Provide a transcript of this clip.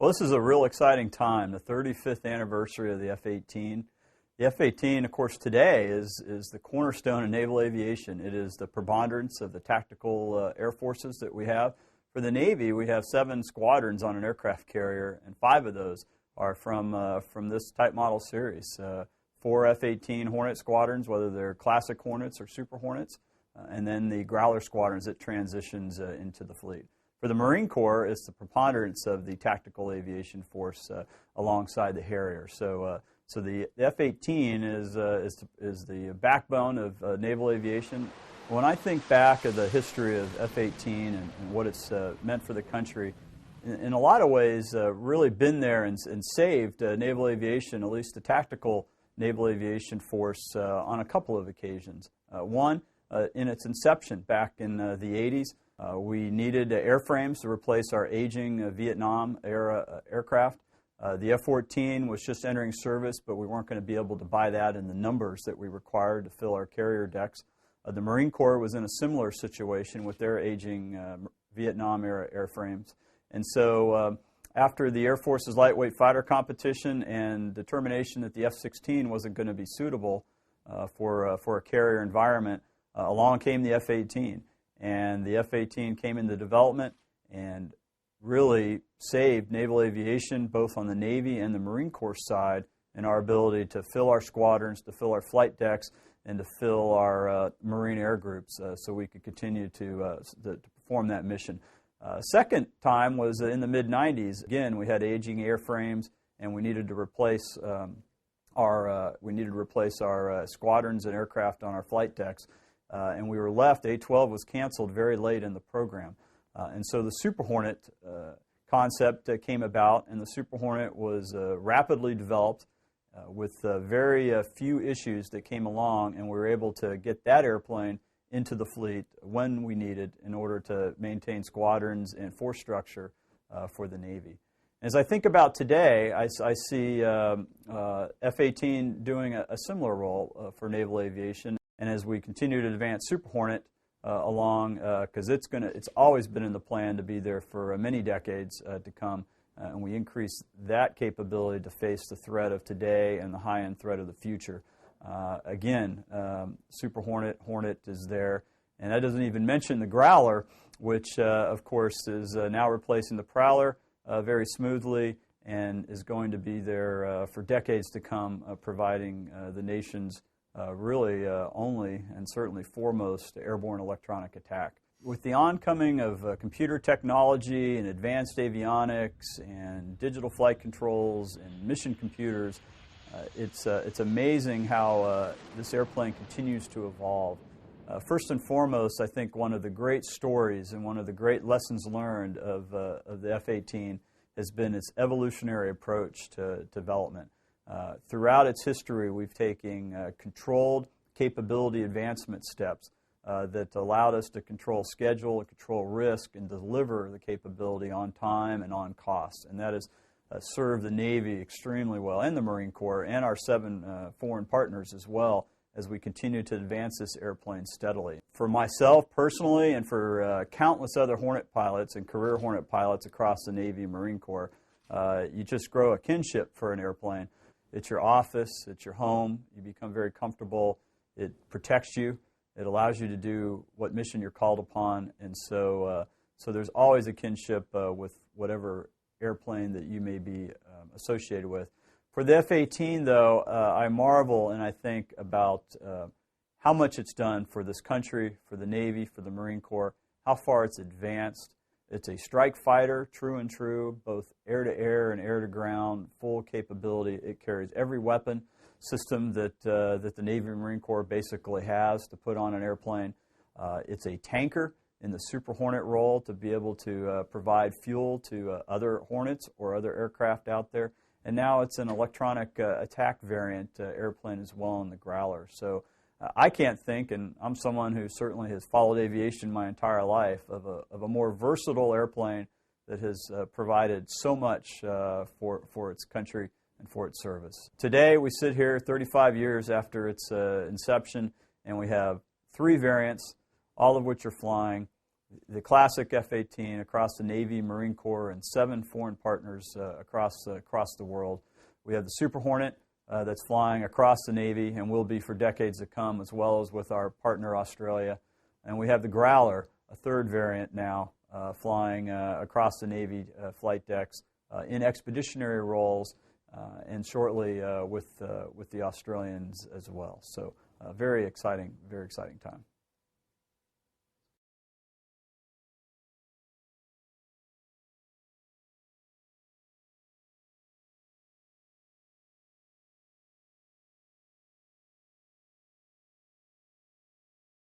Well, this is a real exciting time, the 35th anniversary of the F-18. The F-18, of course, today is the cornerstone of naval aviation. It is the preponderance of the tactical air forces that we have. For the Navy, we have 7 squadrons on an aircraft carrier, and 5 of those are from this type model series. 4 F-18 Hornet squadrons, whether they're classic Hornets or Super Hornets, and then the Growler squadrons that transitions into the fleet. For the Marine Corps, it's the preponderance of the tactical aviation force alongside the Harrier. So the F-18 is the backbone of naval aviation. When I think back of the history of F-18 and what it's meant for the country, in a lot of ways, really been there and saved naval aviation, at least the tactical naval aviation force, on a couple of occasions. One, in its inception back in the 80s, we needed airframes to replace our aging Vietnam-era aircraft. The F-14 was just entering service, but we weren't going to be able to buy that in the numbers that we required to fill our carrier decks. The Marine Corps was in a similar situation with their aging Vietnam-era airframes. And so after the Air Force's lightweight fighter competition and determination that the F-16 wasn't going to be suitable for a carrier environment, along came the F-18. And the F-18 came into development and really saved naval aviation, both on the Navy and the Marine Corps side, in our ability to fill our squadrons, to fill our flight decks, and to fill our Marine air groups so we could continue to perform that mission. Second time was in the mid-90s. Again, we had aging airframes, and we needed to replace our squadrons and aircraft on our flight decks. And we were left, A-12 was canceled very late in the program. And so the Super Hornet concept came about, and the Super Hornet was rapidly developed with very few issues that came along, and we were able to get that airplane into the fleet when we needed in order to maintain squadrons and force structure for the Navy. As I think about today, I see F-18 doing a similar role for naval aviation. And as we continue to advance Super Hornet along, because it's always been in the plan to be there for many decades to come, and we increase that capability to face the threat of today and the high-end threat of the future. Again, Super Hornet is there, and that doesn't even mention the Growler, which of course is now replacing the Prowler very smoothly and is going to be there for decades to come, providing the nation's really only and certainly foremost airborne electronic attack. With the oncoming of computer technology and advanced avionics and digital flight controls and mission computers, it's amazing how this airplane continues to evolve. First and foremost, I think one of the great stories and one of the great lessons learned of the F-18 has been its evolutionary approach to development. Throughout its history, we've taken controlled capability advancement steps that allowed us to control schedule, control risk, and deliver the capability on time and on cost. And that has served the Navy extremely well, and the Marine Corps, and our 7 foreign partners as well, as we continue to advance this airplane steadily. For myself personally, and for countless other Hornet pilots and career Hornet pilots across the Navy and Marine Corps, you just grow a kinship for an airplane. It's your office, it's your home, you become very comfortable, it protects you, it allows you to do what mission you're called upon, and so there's always a kinship with whatever airplane that you may be associated with. For the F-18, though, I marvel and I think about how much it's done for this country, for the Navy, for the Marine Corps, how far it's advanced. It's a strike fighter, true and true, both air-to-air and air-to-ground, full capability. It carries every weapon system that the Navy and Marine Corps basically has to put on an airplane. It's a tanker in the Super Hornet role to be able to provide fuel to other Hornets or other aircraft out there. And now it's an electronic attack variant airplane as well in the Growler. So I can't think, and I'm someone who certainly has followed aviation my entire life, of a more versatile airplane that has provided so much for its country and for its service. Today we sit here 35 years after its inception, and we have 3 variants, all of which are flying. the classic F-18 across the Navy, Marine Corps, and 7 foreign partners across the world. We have the Super Hornet that's flying across the Navy and will be for decades to come, as well as with our partner Australia. And we have the Growler, a 3rd variant now, flying across the Navy flight decks in expeditionary roles, and shortly with the Australians as well. So very exciting time.